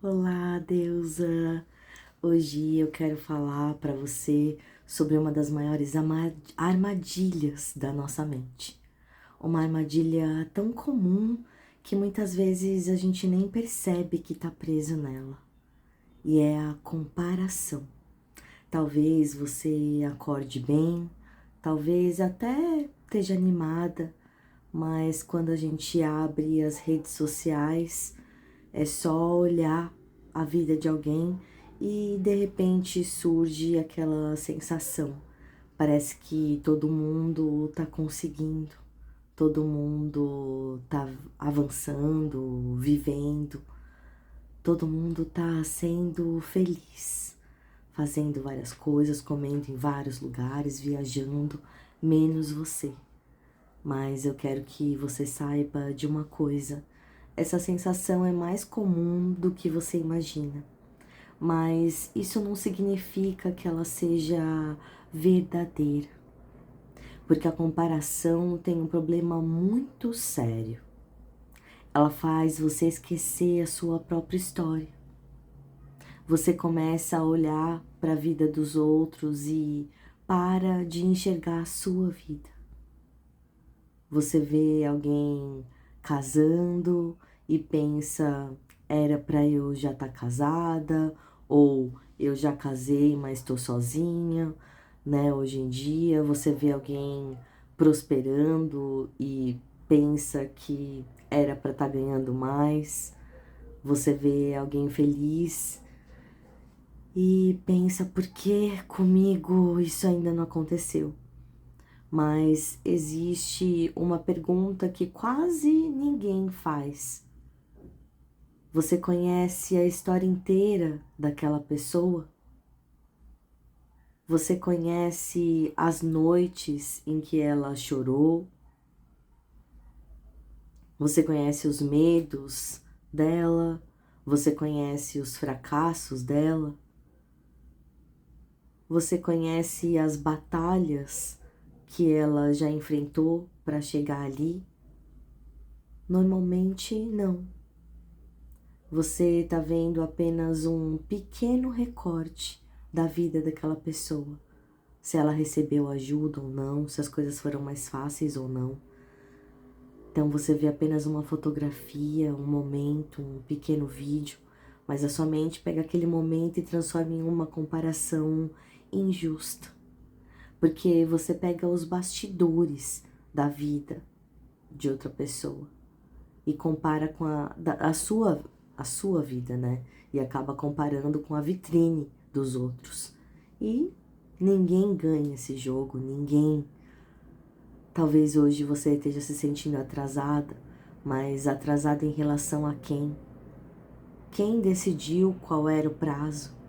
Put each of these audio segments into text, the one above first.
Olá, deusa! Hoje eu quero falar para você sobre uma das maiores armadilhas da nossa mente. Uma armadilha tão comum que muitas vezes a gente nem percebe que está preso nela. E é a comparação. Talvez você acorde bem, talvez até esteja animada, mas quando a gente abre as redes sociais, é só olhar a vida de alguém e de repente surge aquela sensação. Parece que todo mundo tá conseguindo, todo mundo tá avançando, vivendo, todo mundo tá sendo feliz, fazendo várias coisas, comendo em vários lugares, viajando, menos você. Mas eu quero que você saiba de uma coisa. Essa sensação é mais comum do que você imagina, mas isso não significa que ela seja verdadeira, porque a comparação tem um problema muito sério. Ela faz você esquecer a sua própria história. Você começa a olhar para a vida dos outros e para de enxergar a sua vida. Você vê alguém casando e pensa, era para eu já estar casada, ou eu já casei, mas estou sozinha, né? Hoje em dia você vê alguém prosperando e pensa que era para estar ganhando mais. Você vê alguém feliz e pensa, por que comigo isso ainda não aconteceu? Mas existe uma pergunta que quase ninguém faz. Você conhece a história inteira daquela pessoa? Você conhece as noites em que ela chorou? Você conhece os medos dela? Você conhece os fracassos dela? Você conhece as batalhas que ela já enfrentou para chegar ali? Normalmente não. Você está vendo apenas um pequeno recorte da vida daquela pessoa. Se ela recebeu ajuda ou não, se as coisas foram mais fáceis ou não. Então você vê apenas uma fotografia, um momento, um pequeno vídeo, mas a sua mente pega aquele momento e transforma em uma comparação injusta. Porque você pega os bastidores da vida de outra pessoa e compara com a sua vida, né? E acaba comparando com a vitrine dos outros. E ninguém ganha esse jogo, ninguém. Talvez hoje você esteja se sentindo atrasada, mas atrasada em relação a quem? Quem decidiu qual era o prazo?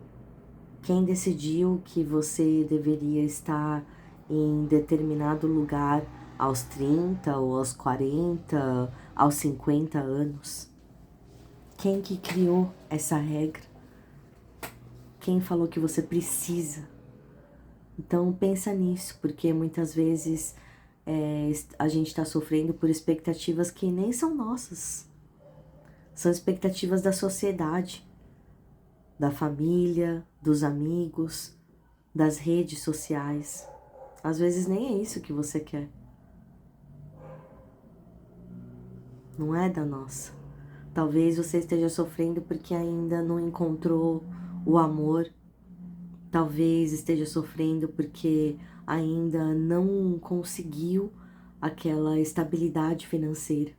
Quem decidiu que você deveria estar em determinado lugar aos 30 ou aos 40, aos 50 anos? Quem que criou essa regra? Quem falou que você precisa? Então pensa nisso, porque muitas vezes a gente está sofrendo por expectativas que nem são nossas. São expectativas da sociedade, da família, dos amigos, das redes sociais. Às vezes nem é isso que você quer. Não é da nossa. Talvez você esteja sofrendo porque ainda não encontrou o amor. Talvez esteja sofrendo porque ainda não conseguiu aquela estabilidade financeira.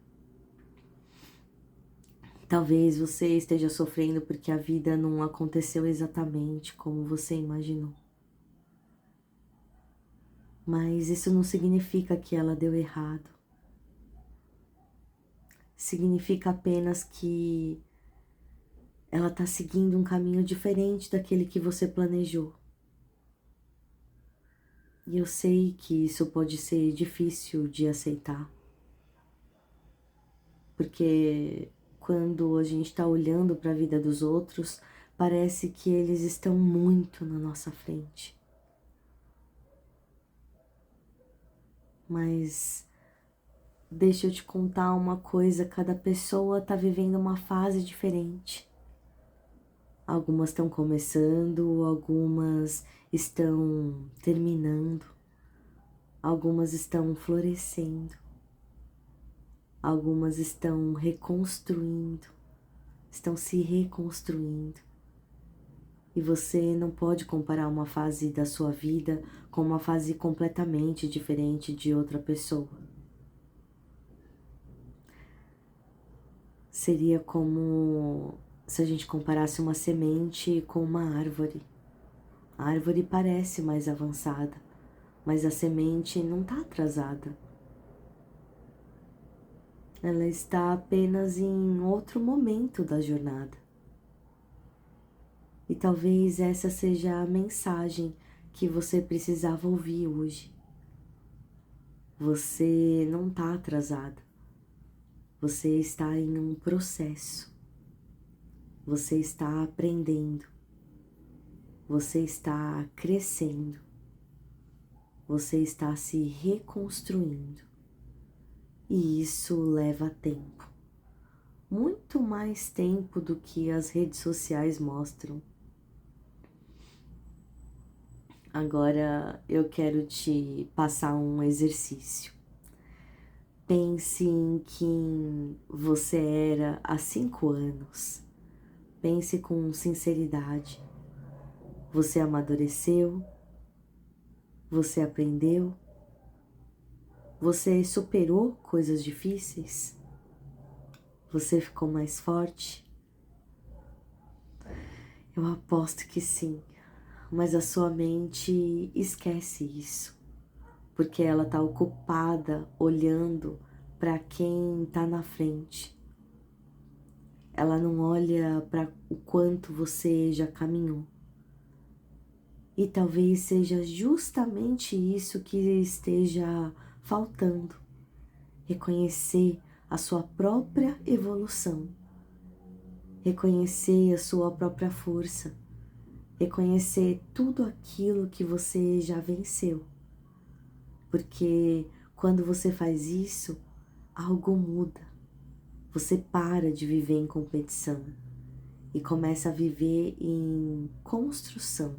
Talvez você esteja sofrendo porque a vida não aconteceu exatamente como você imaginou. Mas isso não significa que ela deu errado. Significa apenas que ela está seguindo um caminho diferente daquele que você planejou. E eu sei que isso pode ser difícil de aceitar. Porque quando a gente está olhando para a vida dos outros, parece que eles estão muito na nossa frente. Mas deixa eu te contar uma coisa, cada pessoa está vivendo uma fase diferente. Algumas estão começando, algumas estão terminando, algumas estão florescendo, algumas estão reconstruindo, estão se reconstruindo. E você não pode comparar uma fase da sua vida com uma fase completamente diferente de outra pessoa. Seria como se a gente comparasse uma semente com uma árvore. A árvore parece mais avançada, mas a semente não está atrasada. Ela está apenas em outro momento da jornada. E talvez essa seja a mensagem que você precisava ouvir hoje. Você não está atrasada. Você está em um processo. Você está aprendendo. Você está crescendo. Você está se reconstruindo. E isso leva tempo. Muito mais tempo do que as redes sociais mostram. Agora eu quero te passar um exercício. Pense em quem você era há 5 anos. Pense com sinceridade. Você amadureceu? Você aprendeu? Você superou coisas difíceis? Você ficou mais forte? Eu aposto que sim, mas a sua mente esquece isso, porque ela está ocupada olhando para quem está na frente. Ela não olha para o quanto você já caminhou. E talvez seja justamente isso que esteja faltando. Reconhecer a sua própria evolução. Reconhecer a sua própria força. Reconhecer tudo aquilo que você já venceu. Porque quando você faz isso, algo muda. Você para de viver em competição e começa a viver em construção.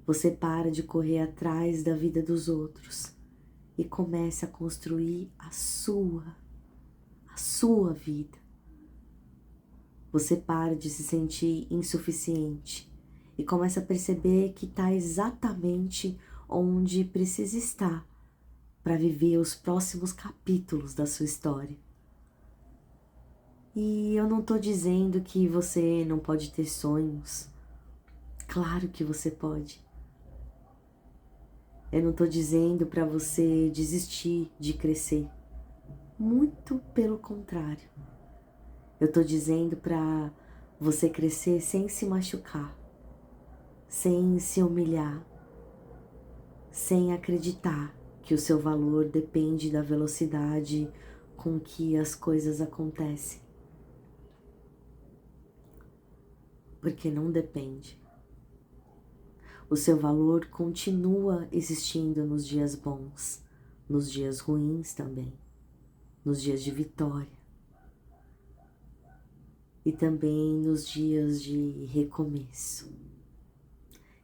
Você para de correr atrás da vida dos outros e começa a construir a sua vida. Você para de se sentir insuficiente e começa a perceber que está exatamente onde precisa estar para viver os próximos capítulos da sua história. E eu não estou dizendo que você não pode ter sonhos. Claro que você pode. Eu não estou dizendo para você desistir de crescer. Muito pelo contrário. Eu estou dizendo para você crescer sem se machucar, sem se humilhar, sem acreditar que o seu valor depende da velocidade com que as coisas acontecem. Porque não depende. O seu valor continua existindo nos dias bons, nos dias ruins também, nos dias de vitória e também nos dias de recomeço.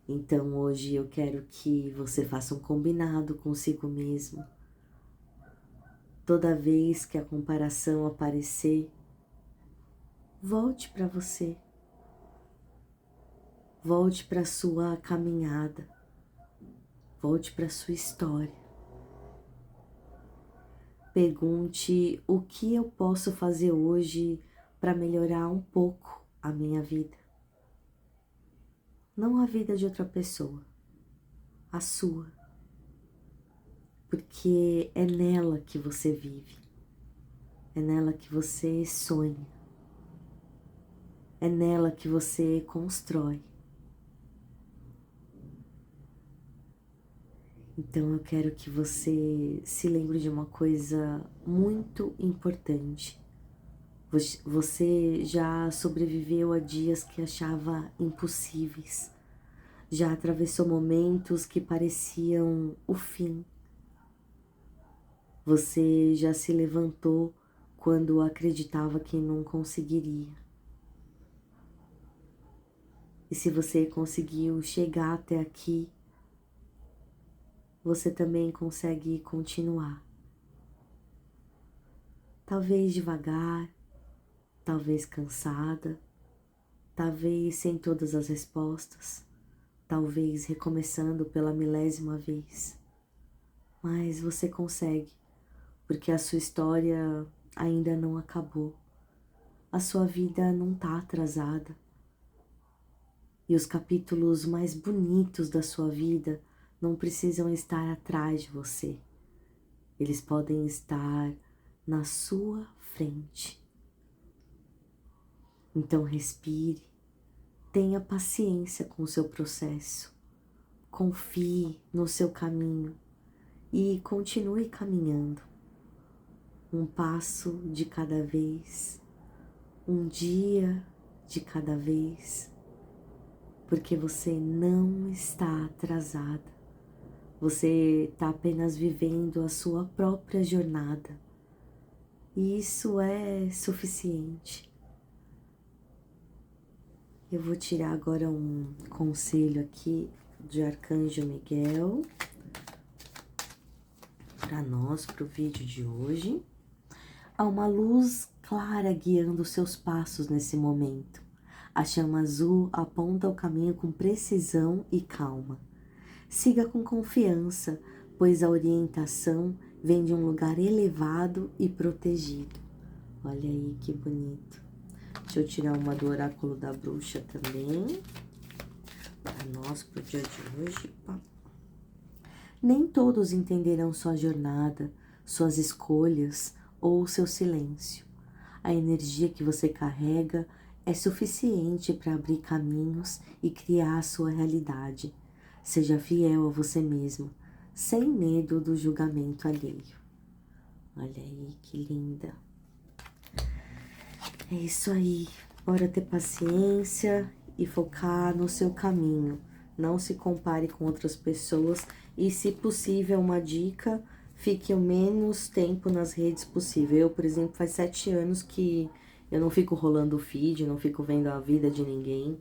Então hoje eu quero que você faça um combinado consigo mesmo. Toda vez que a comparação aparecer, volte para você. Volte para a sua caminhada. Volte para a sua história. Pergunte o que eu posso fazer hoje para melhorar um pouco a minha vida. Não a vida de outra pessoa, a sua. Porque é nela que você vive. É nela que você sonha. É nela que você constrói. Então eu quero que você se lembre de uma coisa muito importante. Você já sobreviveu a dias que achava impossíveis. Já atravessou momentos que pareciam o fim. Você já se levantou quando acreditava que não conseguiria. E se você conseguiu chegar até aqui, você também consegue continuar. Talvez devagar, talvez cansada, talvez sem todas as respostas, talvez recomeçando pela milésima vez. Mas você consegue, porque a sua história ainda não acabou. A sua vida não está atrasada. E os capítulos mais bonitos da sua vida não precisam estar atrás de você. Eles podem estar na sua frente. Então respire, tenha paciência com o seu processo, confie no seu caminho e continue caminhando. Um passo de cada vez, um dia de cada vez, porque você não está atrasada. Você está apenas vivendo a sua própria jornada. E isso é suficiente. Eu vou tirar agora um conselho aqui de Arcanjo Miguel para nós, para o vídeo de hoje. Há uma luz clara guiando os seus passos nesse momento. A chama azul aponta o caminho com precisão e calma. Siga com confiança, pois a orientação vem de um lugar elevado e protegido. Olha aí que bonito. Deixa eu tirar uma do oráculo da bruxa também, para nós, para o dia de hoje. Nem todos entenderão sua jornada, suas escolhas ou seu silêncio. A energia que você carrega é suficiente para abrir caminhos e criar a sua realidade. Seja fiel a você mesmo, sem medo do julgamento alheio. Olha aí que linda. É isso aí. Bora ter paciência e focar no seu caminho. Não se compare com outras pessoas e, se possível, uma dica, fique o menos tempo nas redes possível. Eu, por exemplo, faz 7 anos que eu não fico rolando o feed, não fico vendo a vida de ninguém.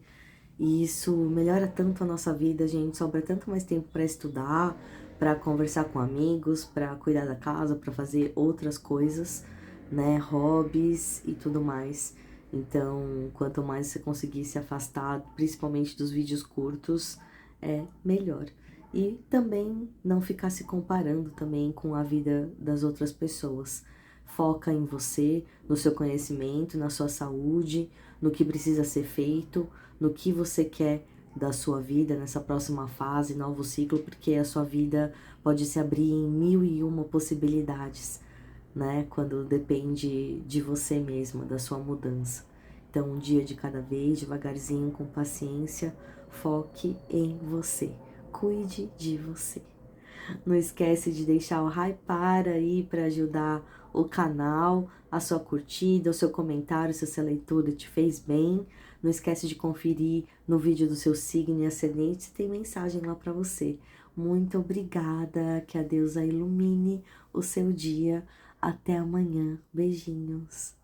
E isso melhora tanto a nossa vida, gente. Sobra tanto mais tempo para estudar, para conversar com amigos, para cuidar da casa, para fazer outras coisas, né? Hobbies e tudo mais. Então, quanto mais você conseguir se afastar, principalmente dos vídeos curtos, é melhor. E também não ficar se comparando também com a vida das outras pessoas. Foca em você, no seu conhecimento, na sua saúde, no que precisa ser feito, no que você quer da sua vida nessa próxima fase, novo ciclo, porque a sua vida pode se abrir em 1001 possibilidades, né? Quando depende de você mesma, da sua mudança. Então, um dia de cada vez, devagarzinho, com paciência, foque em você. Cuide de você. Não esquece de deixar o hypar aí para ajudar o canal, a sua curtida, o seu comentário, se essa leitura te fez bem. Não esquece de conferir no vídeo do seu signo e ascendente se tem mensagem lá para você. Muito obrigada, que a deusa ilumine o seu dia. Até amanhã. Beijinhos.